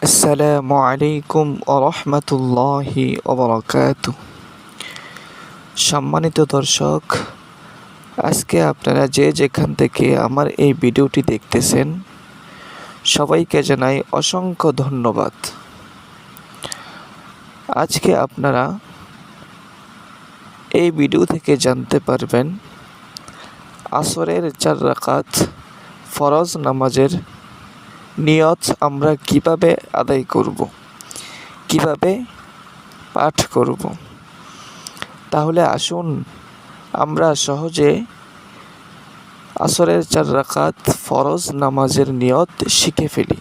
আসসালামু আলাইকুম ওরহমতুল্লাহি ওবরাকাতুহ। সম্মানিত দর্শক, আজকে আপনারা যে যেখান থেকে আমার এই ভিডিওটি দেখতেছেন সবাইকে জানাই অসংখ্য ধন্যবাদ। আজকে আপনারা এই ভিডিও থেকে জানতে পারবেন আসরের 4 রাকাত ফরজ নামাজের নিয়ত আমরা কিভাবে আদায় করব, কিভাবে পাঠ করব। তাহলে আসুন আমরা সহজে আসরের 4 রাকাত ফরজ নামাজের নিয়ত শিখে ফেলি।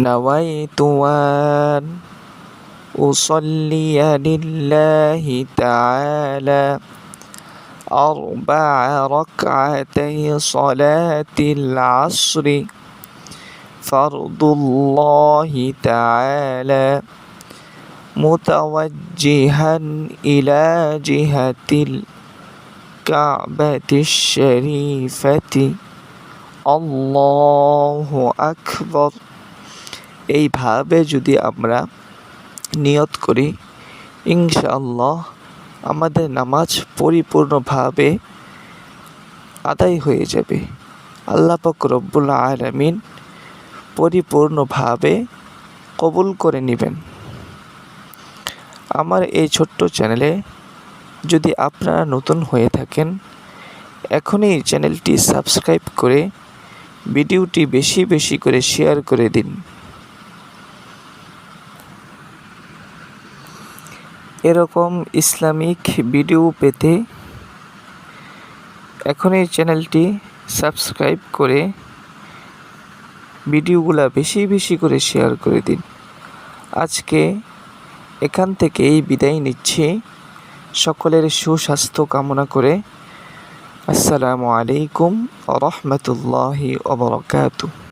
নাওয়াইতু আন উসাল্লিয়া লিল্লাহি তাআলা أربع ركعتي صلاة العصر فرض الله تعالى متوجها إلى جهة الكعبة الشريفة الله أكبر। এইভাবে যদি আমরা নিয়ত করি, ইনশাআল্লাহ আমাদের নামাজ পরিপূর্ণভাবে আদায় হয়ে যাবে। আল্লাহ পাক রব্বুল আলামিন পরিপূর্ণভাবে কবুল করে নেবেন। আমার এই ছোট্ট চ্যানেলে যদি আপনারা নতুন হয়ে থাকেন, এখনই চ্যানেলটি সাবস্ক্রাইব করে ভিডিওটি বেশি বেশি করে শেয়ার করে দিন। এরকম ইসলামিক ভিডিও পেতে এখনই চ্যানেলটি সাবস্ক্রাইব করে ভিডিওগুলো বেশি বেশি করে শেয়ার করে দিন। আজকে এখান থেকেই বিদায় নিচ্ছি, সকলের সুস্বাস্থ্য কামনা করে। আসসালামু আলাইকুম ওয়া রাহমাতুল্লাহি ওয়া বারাকাতুহু।